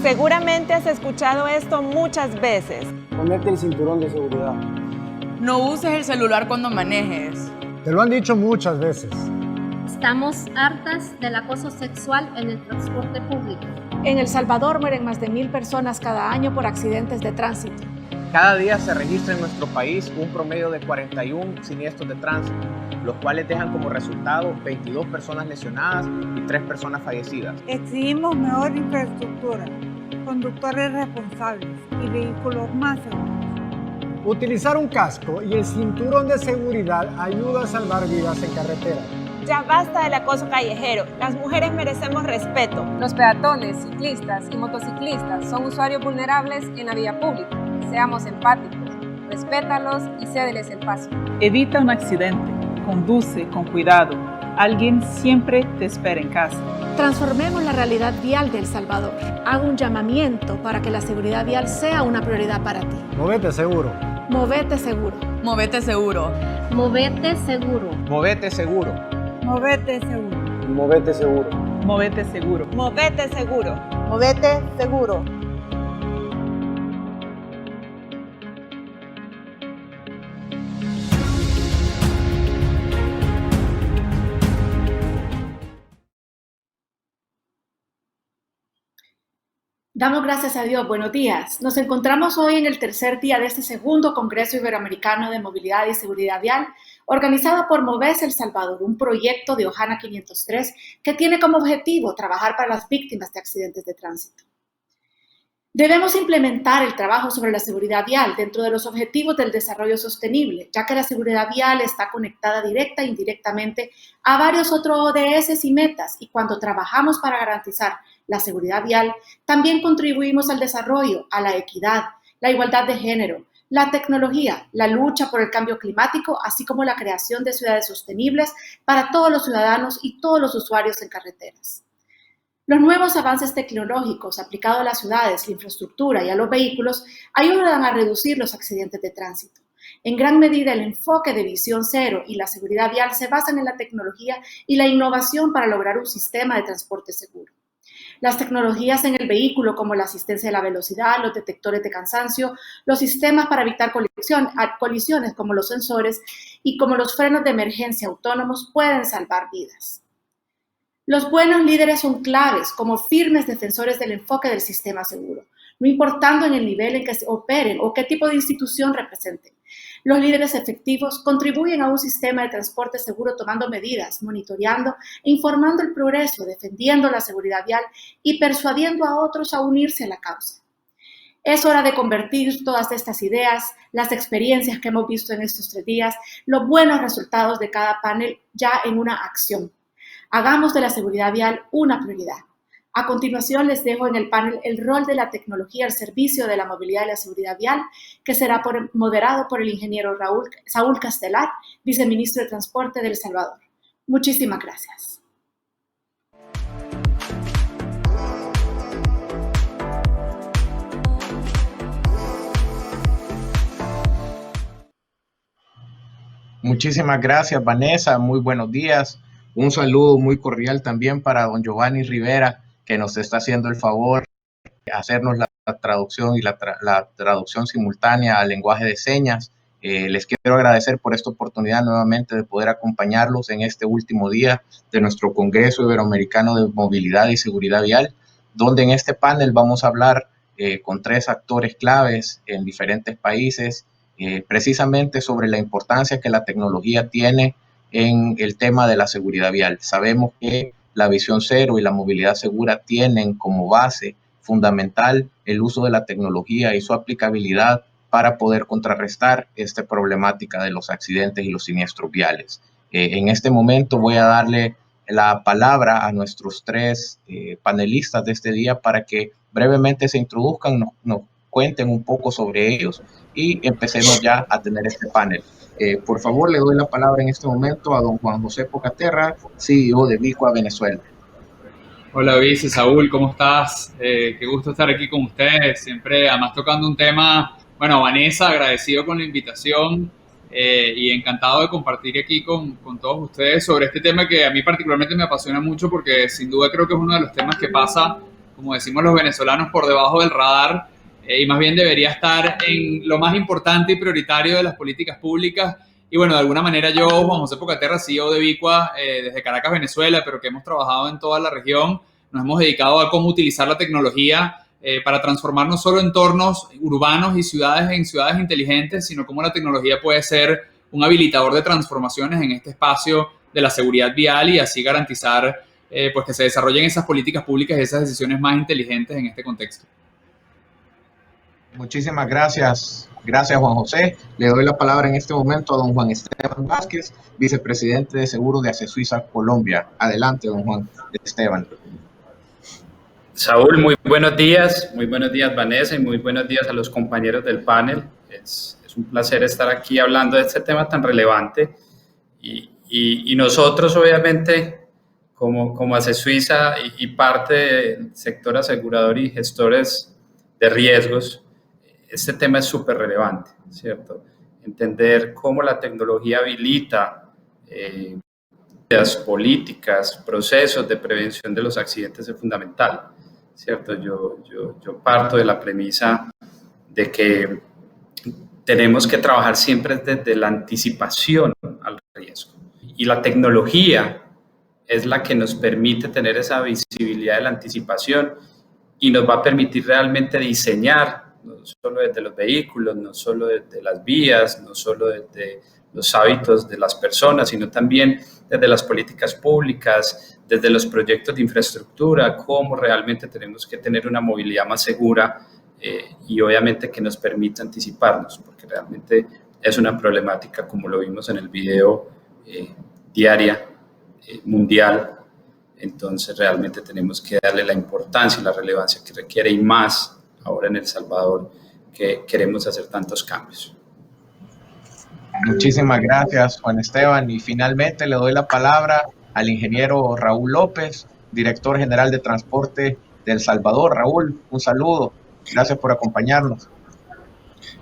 Seguramente has escuchado esto muchas veces. Ponete el cinturón de seguridad. No uses el celular cuando manejes. Te lo han dicho muchas veces. Estamos hartas del acoso sexual en el transporte público. En El Salvador mueren más de 1,000 personas cada año por accidentes de tránsito. Cada día se registra en nuestro país un promedio de 41 siniestros de tránsito, los cuales dejan como resultado 22 personas lesionadas y 3 personas fallecidas. Exigimos mejor infraestructura, conductores responsables y vehículos más seguros. Utilizar un casco y el cinturón de seguridad ayuda a salvar vidas en carretera. Ya basta del acoso callejero. Las mujeres merecemos respeto. Los peatones, ciclistas y motociclistas son usuarios vulnerables en la vía pública. Seamos empáticos, respétalos y cédeles el paso. Evita un accidente, conduce con cuidado. Alguien siempre te espera en casa. Transformemos la realidad vial de El Salvador. Hago un llamamiento para que la seguridad vial sea una prioridad para ti. Movete seguro. Movete seguro. Movete seguro. Movete seguro. Movete seguro. Movete seguro. Movete seguro. Movete seguro. Movete seguro. Movete seguro. Damos gracias a Dios. Buenos días. Nos encontramos hoy en el tercer día de este segundo Congreso Iberoamericano de Movilidad y Seguridad Vial, organizado por Moves El Salvador, un proyecto de Ojana 503 que tiene como objetivo trabajar para las víctimas de accidentes de tránsito. Debemos implementar el trabajo sobre la seguridad vial dentro de los objetivos del desarrollo sostenible, ya que la seguridad vial está conectada directa e indirectamente a varios otros ODS y metas, y cuando trabajamos para garantizar la seguridad vial, también contribuimos al desarrollo, a la equidad, la igualdad de género, la tecnología, la lucha por el cambio climático, así como la creación de ciudades sostenibles para todos los ciudadanos y todos los usuarios en carreteras. Los nuevos avances tecnológicos aplicados a las ciudades, la infraestructura y a los vehículos ayudan a reducir los accidentes de tránsito. En gran medida, el enfoque de Visión Cero y la seguridad vial se basan en la tecnología y la innovación para lograr un sistema de transporte seguro. Las tecnologías en el vehículo, como la asistencia de la velocidad, los detectores de cansancio, los sistemas para evitar colisiones, como los sensores, y como los frenos de emergencia autónomos, pueden salvar vidas. Los buenos líderes son claves como firmes defensores del enfoque del sistema seguro, no importando en el nivel en que se operen o qué tipo de institución representen. Los líderes efectivos contribuyen a un sistema de transporte seguro tomando medidas, monitoreando e informando el progreso, defendiendo la seguridad vial y persuadiendo a otros a unirse a la causa. Es hora de convertir todas estas ideas, las experiencias que hemos visto en estos 3 días, los buenos resultados de cada panel ya en una acción. Hagamos de la seguridad vial una prioridad. A continuación les dejo en el panel el rol de la tecnología al servicio de la movilidad y la seguridad vial, que será moderado por el ingeniero Saúl Castelar, viceministro de Transporte de El Salvador. Muchísimas gracias. Muchísimas gracias, Vanessa. Muy buenos días. Un saludo muy cordial también para don Giovanni Rivera, que nos está haciendo el favor de hacernos la traducción y la traducción simultánea al lenguaje de señas. Les quiero agradecer por esta oportunidad nuevamente de poder acompañarlos en este último día de nuestro Congreso Iberoamericano de Movilidad y Seguridad Vial, donde en este panel vamos a hablar con 3 actores claves en diferentes países, precisamente sobre la importancia que la tecnología tiene en el tema de la seguridad vial. Sabemos que la Visión Cero y la movilidad segura tienen como base fundamental el uso de la tecnología y su aplicabilidad para poder contrarrestar esta problemática de los accidentes y los siniestros viales. En este momento voy a darle la palabra a nuestros 3 panelistas de este día para que brevemente se introduzcan, nos cuenten un poco sobre ellos y empecemos ya a tener este panel. Por favor, le doy la palabra en este momento a don Juan José Pocaterra, CEO de Vicua Venezuela. Hola, Vice, Saúl, ¿cómo estás? Qué gusto estar aquí con ustedes, siempre además tocando un tema, bueno, Vanessa, agradecido con la invitación y encantado de compartir aquí con todos ustedes sobre este tema que a mí particularmente me apasiona mucho porque sin duda creo que es uno de los temas que pasa como decimos los venezolanos, por debajo del radar, y más bien debería estar en lo más importante y prioritario de las políticas públicas. Y bueno, de alguna manera yo, Juan José Pocaterra, CEO de Vicua, desde Caracas, Venezuela, pero que hemos trabajado en toda la región, nos hemos dedicado a cómo utilizar la tecnología para transformar no solo entornos urbanos y ciudades en ciudades inteligentes, sino cómo la tecnología puede ser un habilitador de transformaciones en este espacio de la seguridad vial y así garantizar pues que se desarrollen esas políticas públicas y esas decisiones más inteligentes en este contexto. Muchísimas gracias. Gracias, Juan José. Le doy la palabra en este momento a don Juan Esteban Vázquez, vicepresidente de Seguros de ACESUISA Colombia. Adelante, don Juan Esteban. Saúl, muy buenos días Vanessa y muy buenos días a los compañeros del panel. Es un placer estar aquí hablando de este tema tan relevante y nosotros obviamente como ACESUISA y parte del sector asegurador y gestores de riesgos, este tema es súper relevante, ¿cierto? Entender cómo la tecnología habilita las políticas, procesos de prevención de los accidentes es fundamental, ¿cierto? Yo parto de la premisa de que tenemos que trabajar siempre desde la anticipación al riesgo. Y la tecnología es la que nos permite tener esa visibilidad de la anticipación y nos va a permitir realmente diseñar, no solo desde los vehículos, no solo desde las vías, no solo desde los hábitos de las personas, sino también desde las políticas públicas, desde los proyectos de infraestructura, cómo realmente tenemos que tener una movilidad más segura y obviamente que nos permita anticiparnos, porque realmente es una problemática, como lo vimos en el video, diaria, mundial. Entonces realmente tenemos que darle la importancia y la relevancia que requiere, y más ahora en El Salvador, que queremos hacer tantos cambios. Muchísimas gracias, Juan Esteban. Y finalmente le doy la palabra al ingeniero Raúl López, director general de Transporte de El Salvador. Raúl, un saludo. Gracias por acompañarnos.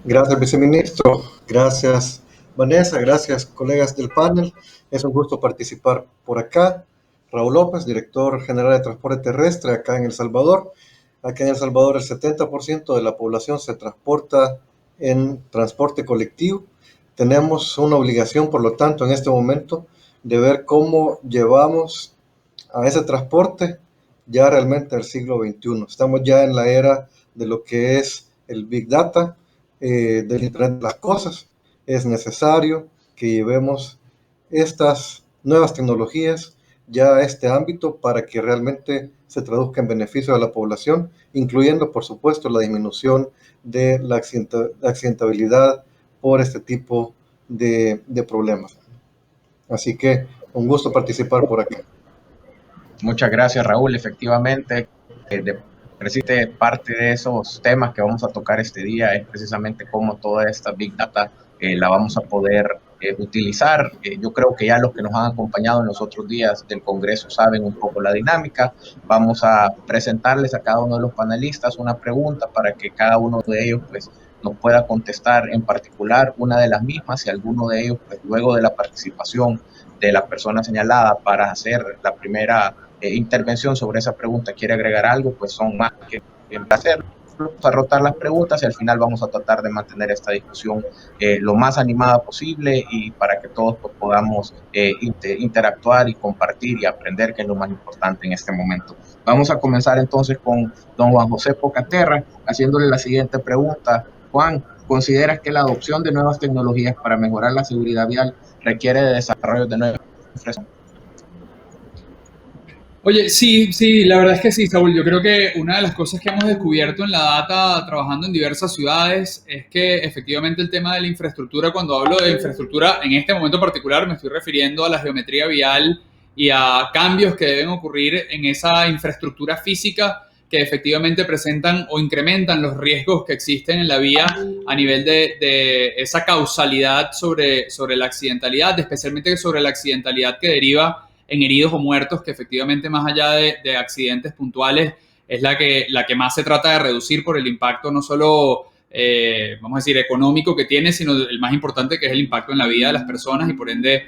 Gracias, viceministro. Gracias, Vanessa. Gracias, colegas del panel. Es un gusto participar por acá. Raúl López, director general de Transporte Terrestre acá en El Salvador. Aquí en El Salvador el 70% de la población se transporta en transporte colectivo. Tenemos una obligación, por lo tanto, en este momento, de ver cómo llevamos a ese transporte ya realmente al siglo XXI. Estamos ya en la era de lo que es el Big Data, del Internet de las Cosas. Es necesario que llevemos estas nuevas tecnologías ya a este ámbito para que realmente se traduzca en beneficio de la población, incluyendo, por supuesto, la disminución de la accidentabilidad por este tipo de problemas. Así que un gusto participar por acá. Muchas gracias, Raúl. Efectivamente, precisamente parte de esos temas que vamos a tocar este día es precisamente cómo toda esta Big Data la vamos a poder utilizar. Yo creo que ya los que nos han acompañado en los otros días del Congreso saben un poco la dinámica. Vamos a presentarles a cada uno de los panelistas una pregunta para que cada uno de ellos pues nos pueda contestar en particular una de las mismas, y alguno de ellos pues, luego de la participación de la persona señalada para hacer la primera intervención sobre esa pregunta quiere agregar algo, pues son más que bien hacerlo. Vamos a rotar las preguntas y al final vamos a tratar de mantener esta discusión lo más animada posible y para que todos pues, podamos interactuar y compartir y aprender, que es lo más importante en este momento. Vamos a comenzar entonces con don Juan José Pocaterra, haciéndole la siguiente pregunta. Juan, ¿consideras que la adopción de nuevas tecnologías para mejorar la seguridad vial requiere de desarrollo de nuevas infraestructuras? Oye, sí, la verdad es que sí, Saúl. Yo creo que una de las cosas que hemos descubierto en la data trabajando en diversas ciudades es que efectivamente el tema de la infraestructura, cuando hablo de infraestructura, en este momento particular me estoy refiriendo a la geometría vial y a cambios que deben ocurrir en esa infraestructura física que efectivamente presentan o incrementan los riesgos que existen en la vía a nivel de esa causalidad sobre la accidentalidad, especialmente sobre la accidentalidad que deriva en heridos o muertos, que efectivamente más allá de accidentes puntuales es la que más se trata de reducir por el impacto no solo, vamos a decir, económico que tiene, sino el más importante, que es el impacto en la vida de las personas y por ende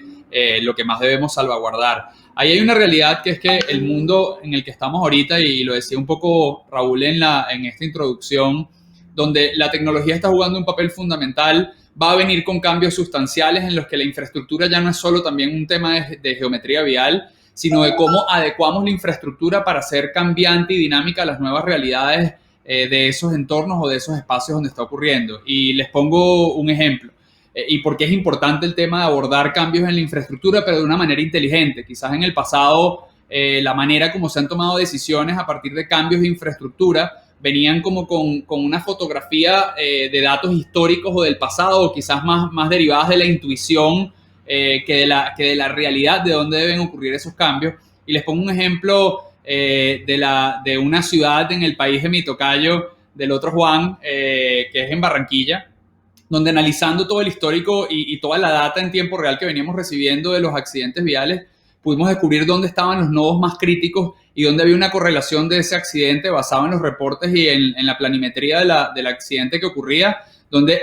lo que más debemos salvaguardar. ahí hay una realidad que es que el mundo en el que estamos ahorita, y lo decía un poco Raúl en esta introducción, donde la tecnología está jugando un papel fundamental, va a venir con cambios sustanciales en los que la infraestructura ya no es solo también un tema de geometría vial, sino de cómo adecuamos la infraestructura para ser cambiante y dinámica a las nuevas realidades de esos entornos o de esos espacios donde está ocurriendo. Y les pongo un ejemplo. Y por qué es importante el tema de abordar cambios en la infraestructura, pero de una manera inteligente. Quizás en el pasado la manera como se han tomado decisiones a partir de cambios de infraestructura venían como con una fotografía de datos históricos o del pasado, o quizás más derivadas de la intuición que de la realidad de dónde deben ocurrir esos cambios. Y les pongo un ejemplo de una ciudad en el país de mi tocayo, del otro Juan, que es en Barranquilla, donde analizando todo el histórico y toda la data en tiempo real que veníamos recibiendo de los accidentes viales, pudimos descubrir dónde estaban los nodos más críticos y dónde había una correlación de ese accidente basado en los reportes y en la planimetría del accidente que ocurría, donde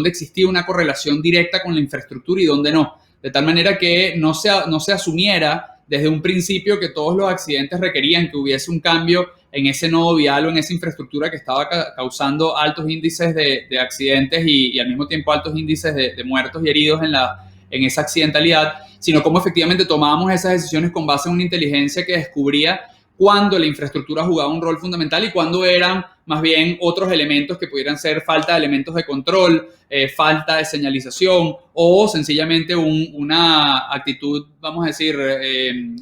existía una correlación directa con la infraestructura y dónde no. De tal manera que no se asumiera desde un principio que todos los accidentes requerían que hubiese un cambio en ese nodo vial o en esa infraestructura que estaba causando altos índices de accidentes y al mismo tiempo altos índices de muertos y heridos en esa accidentalidad, sino cómo efectivamente tomábamos esas decisiones con base en una inteligencia que descubría cuándo la infraestructura jugaba un rol fundamental y cuándo eran más bien otros elementos que pudieran ser falta de elementos de control, falta de señalización o sencillamente una actitud, vamos a decir,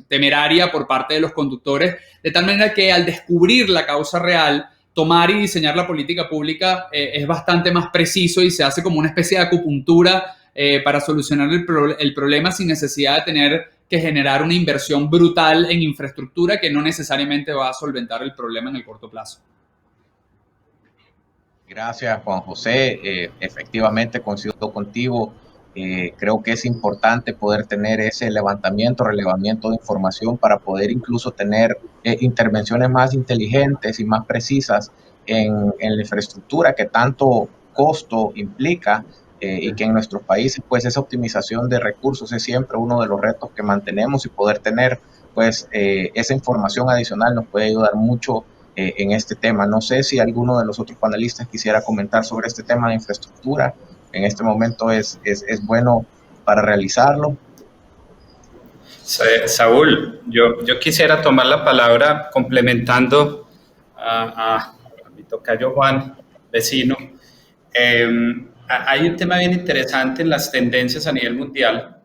temeraria por parte de los conductores, de tal manera que al descubrir la causa real, tomar y diseñar la política pública es bastante más preciso y se hace como una especie de acupuntura para solucionar el problema sin necesidad de tener que generar una inversión brutal en infraestructura que no necesariamente va a solventar el problema en el corto plazo. Gracias, Juan José. Efectivamente, coincido contigo. Creo que es importante poder tener ese relevamiento de información para poder incluso tener intervenciones más inteligentes y más precisas en la infraestructura que tanto costo implica y que en nuestros países pues esa optimización de recursos es siempre uno de los retos que mantenemos, y poder tener pues esa información adicional nos puede ayudar mucho en este tema. No sé si alguno de los otros panelistas quisiera comentar sobre este tema de infraestructura. En este momento es bueno para realizarlo. Saúl, yo quisiera tomar la palabra complementando a mi tocayo Juan, vecino. Hay un tema bien interesante en las tendencias a nivel mundial.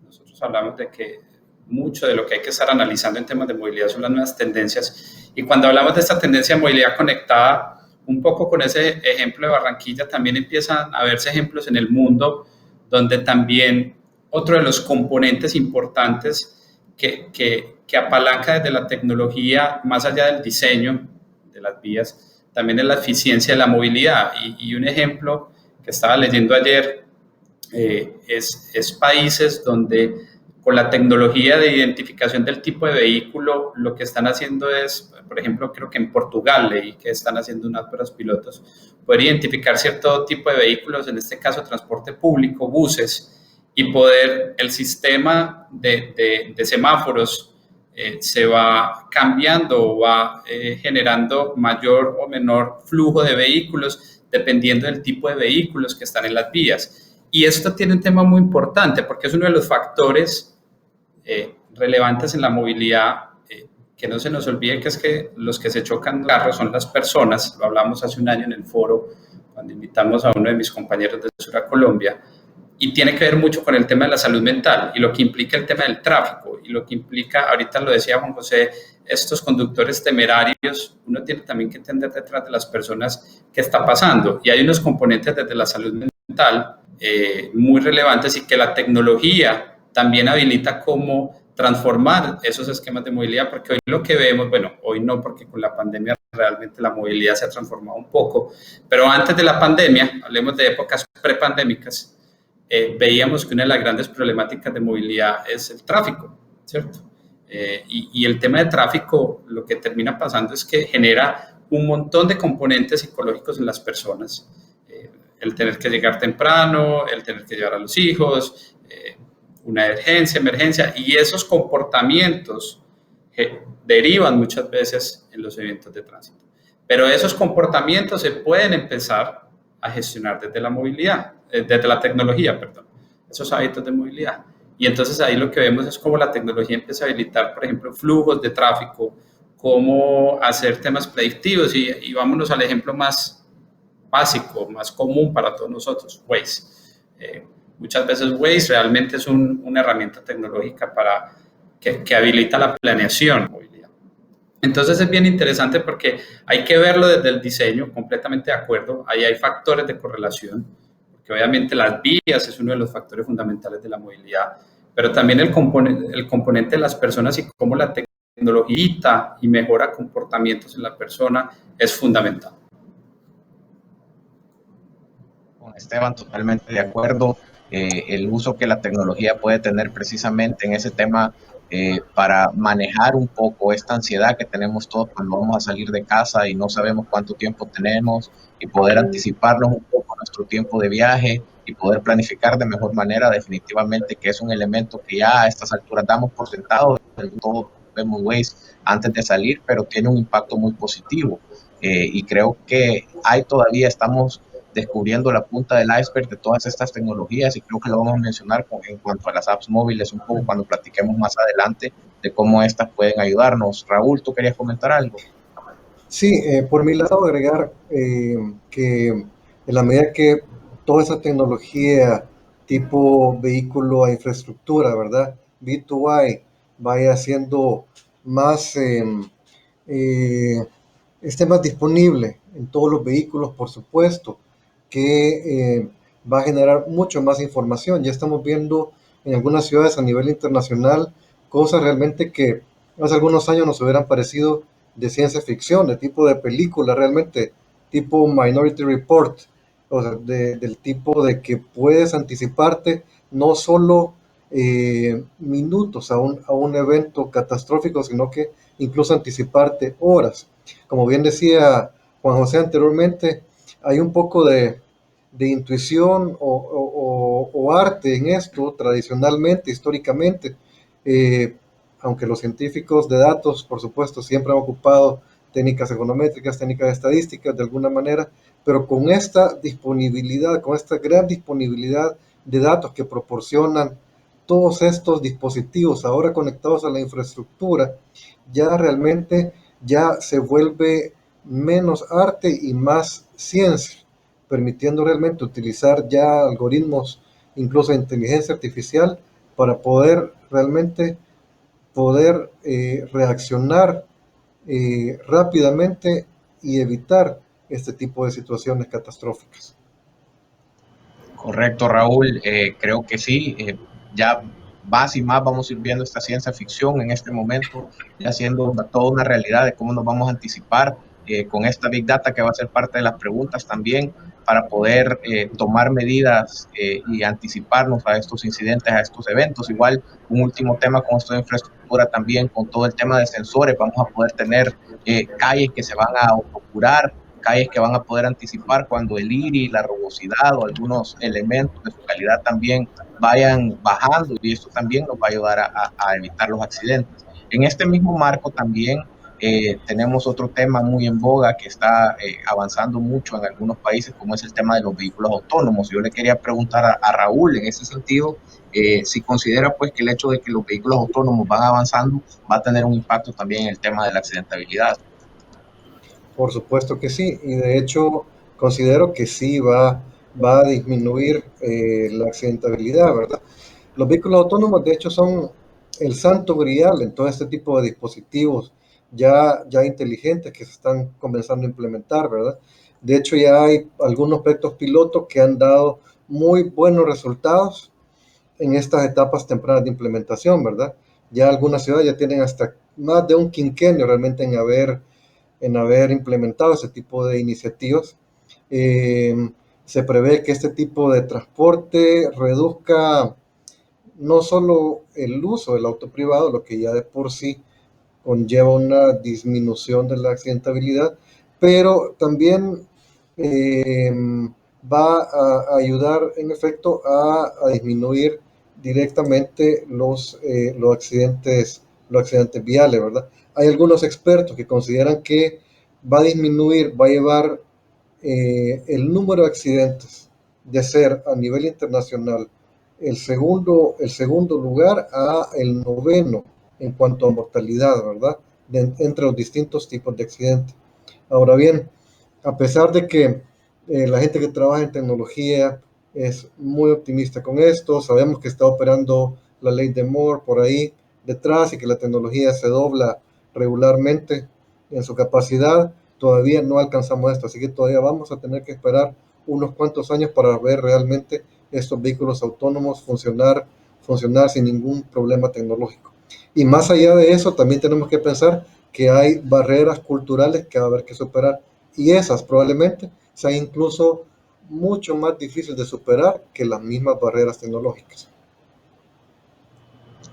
Nosotros hablamos de que mucho de lo que hay que estar analizando en temas de movilidad son las nuevas tendencias. Y cuando hablamos de esta tendencia de movilidad conectada, un poco con ese ejemplo de Barranquilla, también empiezan a verse ejemplos en el mundo donde también otro de los componentes importantes que apalanca desde la tecnología, más allá del diseño de las vías, también es la eficiencia de la movilidad. Y un ejemplo que estaba leyendo ayer es países donde con la tecnología de identificación del tipo de vehículo, lo que están haciendo es, por ejemplo, creo que en Portugal leí que están haciendo unas pruebas pilotos, poder identificar cierto tipo de vehículos, en este caso transporte público, buses, y poder el sistema de semáforos se va cambiando o va generando mayor o menor flujo de vehículos dependiendo del tipo de vehículos que están en las vías. Y esto tiene un tema muy importante porque es uno de los factores relevantes en la movilidad, que no se nos olvide que es que los que se chocan carros son las personas. Lo hablamos hace un año en el foro cuando invitamos a uno de mis compañeros de Sura Colombia, y tiene que ver mucho con el tema de la salud mental y lo que implica el tema del tráfico y lo que implica, ahorita lo decía Juan José, estos conductores temerarios. Uno tiene también que entender detrás de las personas qué está pasando, y hay unos componentes desde la salud mental muy relevantes y que la tecnología también habilita cómo transformar esos esquemas de movilidad, porque hoy lo que vemos, bueno, hoy no, porque con la pandemia realmente la movilidad se ha transformado un poco, pero antes de la pandemia, hablemos de épocas prepandémicas, veíamos que una de las grandes problemáticas de movilidad es el tráfico, ¿cierto? Y el tema de tráfico, lo que termina pasando es que genera un montón de componentes psicológicos en las personas, el tener que llegar temprano, el tener que llevar a los hijos, una emergencia, y esos comportamientos derivan muchas veces en los eventos de tránsito. Pero esos comportamientos se pueden empezar a gestionar desde la movilidad, desde la tecnología, perdón, esos hábitos de movilidad. Y entonces ahí lo que vemos es cómo la tecnología empieza a habilitar, por ejemplo, flujos de tráfico, cómo hacer temas predictivos, y vámonos al ejemplo más básico, más común para todos nosotros, Waze. Muchas veces Waze realmente es una herramienta tecnológica que habilita la planeación de movilidad. Entonces es bien interesante porque hay que verlo desde el diseño, completamente de acuerdo. Ahí hay factores de correlación, porque obviamente las vías es uno de los factores fundamentales de la movilidad, pero también el componente de las personas y cómo la tecnología y mejora comportamientos en la persona es fundamental. Con Esteban, totalmente de acuerdo. El uso que la tecnología puede tener precisamente en ese tema para manejar un poco esta ansiedad que tenemos todos cuando vamos a salir de casa y no sabemos cuánto tiempo tenemos, y poder anticiparnos un poco nuestro tiempo de viaje y poder planificar de mejor manera, definitivamente que es un elemento que ya a estas alturas damos por sentado. Todos vemos Waze antes de salir, pero tiene un impacto muy positivo, y creo que estamos descubriendo la punta del iceberg de todas estas tecnologías, y creo que lo vamos a mencionar en cuanto a las apps móviles un poco cuando platiquemos más adelante de cómo estas pueden ayudarnos. Raúl, ¿tú querías comentar algo? Sí, por mi lado agregar que en la medida que toda esa tecnología tipo vehículo a infraestructura, ¿verdad? V2I vaya siendo más, esté más disponible en todos los vehículos, por supuesto, que va a generar mucho más información. Ya estamos viendo en algunas ciudades a nivel internacional cosas realmente que hace algunos años nos hubieran parecido de ciencia ficción, de tipo de película, realmente tipo Minority Report, o sea, del tipo de que puedes anticiparte no solo minutos a un evento catastrófico, sino que incluso anticiparte horas. Como bien decía Juan José anteriormente, hay un poco de intuición o arte en esto, tradicionalmente, históricamente, aunque los científicos de datos, por supuesto, siempre han ocupado técnicas econométricas, técnicas estadísticas de alguna manera, pero con esta disponibilidad, con esta gran disponibilidad de datos que proporcionan todos estos dispositivos ahora conectados a la infraestructura, ya realmente ya se vuelve menos arte y más ciencia, permitiendo realmente utilizar ya algoritmos, incluso inteligencia artificial, para poder realmente reaccionar rápidamente y evitar este tipo de situaciones catastróficas. Correcto, Raúl. Creo que sí. Ya más y más vamos a ir viendo esta ciencia ficción en este momento, ya siendo toda una realidad de cómo nos vamos a anticipar con esta Big Data, que va a ser parte de las preguntas también, para poder tomar medidas y anticiparnos a estos incidentes, a estos eventos. Igual, un último tema con esto de infraestructura también, con todo el tema de sensores, vamos a poder tener calles que se van a autocurar, calles que van a poder anticipar cuando el IRI, la rugosidad o algunos elementos de su calidad también vayan bajando, y esto también nos va a ayudar a evitar los accidentes. En este mismo marco también tenemos otro tema muy en boga que está avanzando mucho en algunos países, como es el tema de los vehículos autónomos. Yo le quería preguntar a Raúl en ese sentido, si considera pues que el hecho de que los vehículos autónomos van avanzando va a tener un impacto también en el tema de la accidentabilidad. Por supuesto que sí, y de hecho considero que sí va a disminuir la accidentabilidad, ¿verdad? Los vehículos autónomos de hecho son el santo grial en todo este tipo de dispositivos ya inteligentes que se están comenzando a implementar, ¿verdad? De hecho ya hay algunos proyectos pilotos que han dado muy buenos resultados en estas etapas tempranas de implementación, ¿verdad? Ya algunas ciudades ya tienen hasta más de un quinquenio realmente en haber implementado ese tipo de iniciativas. Se prevé que este tipo de transporte reduzca no solo el uso del auto privado, lo que ya de por sí conlleva una disminución de la accidentabilidad, pero también va a ayudar en efecto a disminuir directamente los accidentes viales, ¿verdad? Hay algunos expertos que consideran que va a disminuir, va a llevar el número de accidentes de ser a nivel internacional el segundo lugar a el noveno en cuanto a mortalidad, ¿verdad? Entre los distintos tipos de accidentes. Ahora bien, a pesar de que la gente que trabaja en tecnología es muy optimista con esto, sabemos que está operando la ley de Moore por ahí detrás y que la tecnología se dobla regularmente en su capacidad, todavía no alcanzamos esto, así que todavía vamos a tener que esperar unos cuantos años para ver realmente estos vehículos autónomos funcionar sin ningún problema tecnológico. Y más allá de eso, también tenemos que pensar que hay barreras culturales que va a haber que superar, y esas probablemente sean incluso mucho más difíciles de superar que las mismas barreras tecnológicas.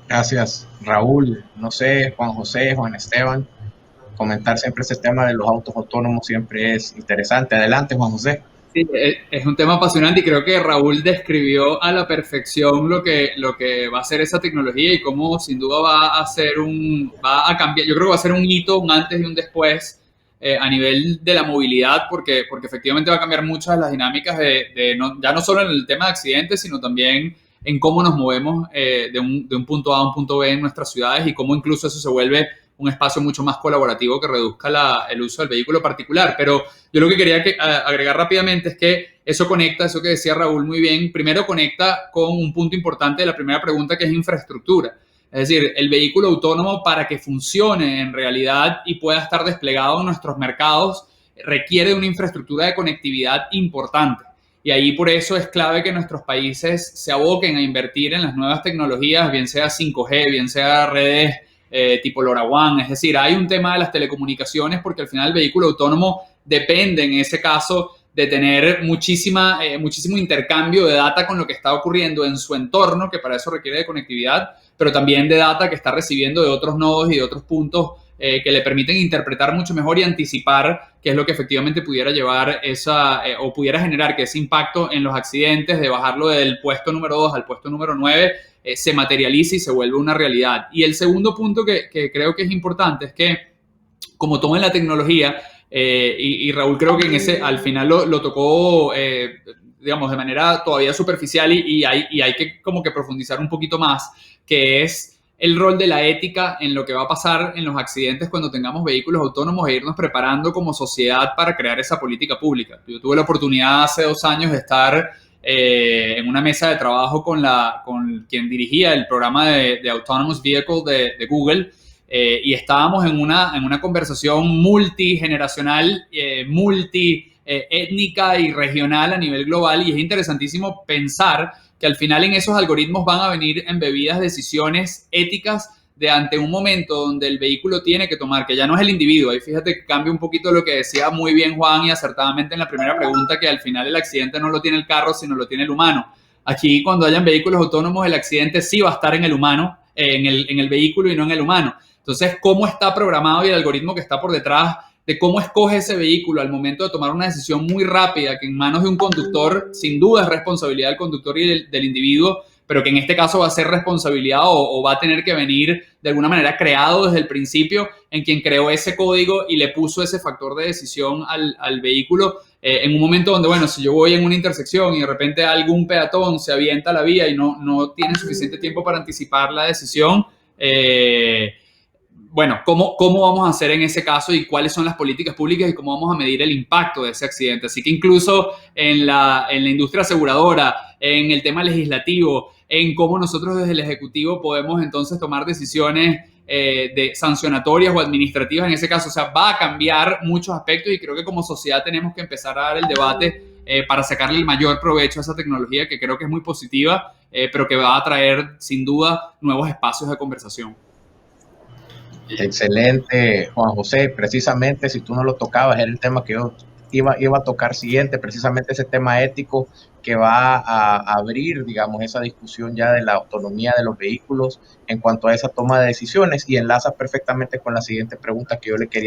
Gracias, Raúl. No sé, Juan José, Juan Esteban, comentar siempre ese tema de los autos autónomos siempre es interesante. Adelante, Juan José. Sí, es un tema apasionante y creo que Raúl describió a la perfección lo que va a ser esa tecnología y cómo sin duda va a cambiar. Yo creo que va a ser un hito, un antes y un después a nivel de la movilidad, porque efectivamente va a cambiar muchas de las dinámicas ya no solo en el tema de accidentes, sino también en cómo nos movemos de un punto A a un punto B en nuestras ciudades y cómo incluso eso se vuelve un espacio mucho más colaborativo que reduzca el uso del vehículo particular. Pero yo lo que quería agregar rápidamente es que eso conecta, eso que decía Raúl muy bien, primero conecta con un punto importante de la primera pregunta, que es infraestructura. Es decir, el vehículo autónomo, para que funcione en realidad y pueda estar desplegado en nuestros mercados, requiere de una infraestructura de conectividad importante. Y ahí por eso es clave que nuestros países se aboquen a invertir en las nuevas tecnologías, bien sea 5G, bien sea redes tipo LoRaWAN. Es decir, hay un tema de las telecomunicaciones porque al final el vehículo autónomo depende en ese caso de tener muchísimo intercambio de data con lo que está ocurriendo en su entorno, que para eso requiere de conectividad, pero también de data que está recibiendo de otros nodos y de otros puntos que le permiten interpretar mucho mejor y anticipar qué es lo que efectivamente pudiera llevar o pudiera generar que ese impacto en los accidentes, de bajarlo del puesto número 2 al puesto número 9, se materialice y se vuelve una realidad. Y el segundo punto que creo que es importante es que, como todo en la tecnología, y Raúl creo que al final lo tocó, digamos, de manera todavía superficial y hay que como que profundizar un poquito más, que es el rol de la ética en lo que va a pasar en los accidentes cuando tengamos vehículos autónomos e irnos preparando como sociedad para crear esa política pública. Yo tuve la oportunidad hace 2 años de estar en una mesa de trabajo con quien dirigía el programa de Autonomous Vehicle de Google, y estábamos en una conversación multigeneracional, multiétnica y regional a nivel global, y es interesantísimo pensar que al final en esos algoritmos van a venir embebidas decisiones éticas de ante un momento donde el vehículo tiene que tomar, que ya no es el individuo. Ahí fíjate que cambia un poquito lo que decía muy bien Juan y acertadamente en la primera pregunta, que al final el accidente no lo tiene el carro, sino lo tiene el humano. Aquí, cuando hayan vehículos autónomos, el accidente sí va a estar en el humano, en el vehículo y no en el humano. Entonces, ¿cómo está programado y el algoritmo que está por detrás de cómo escoge ese vehículo al momento de tomar una decisión muy rápida, que en manos de un conductor, sin duda es responsabilidad del conductor y del individuo, pero que en este caso va a ser responsabilidad o va a tener que venir de alguna manera creado desde el principio en quien creó ese código y le puso ese factor de decisión al vehículo en un momento donde, bueno, si yo voy en una intersección y de repente algún peatón se avienta a la vía y no tiene suficiente tiempo para anticipar la decisión, bueno, ¿cómo vamos a hacer en ese caso y cuáles son las políticas públicas y cómo vamos a medir el impacto de ese accidente? Así que incluso en la industria aseguradora, en el tema legislativo, en cómo nosotros desde el Ejecutivo podemos entonces tomar decisiones de sancionatorias o administrativas en ese caso. O sea, va a cambiar muchos aspectos y creo que como sociedad tenemos que empezar a dar el debate para sacarle el mayor provecho a esa tecnología que creo que es muy positiva, pero que va a traer sin duda nuevos espacios de conversación. Excelente, Juan José. Precisamente, si tú no lo tocabas, era el tema que yo iba a tocar siguiente, precisamente ese tema ético que va a abrir, digamos, esa discusión ya de la autonomía de los vehículos en cuanto a esa toma de decisiones, y enlaza perfectamente con la siguiente pregunta que yo le quería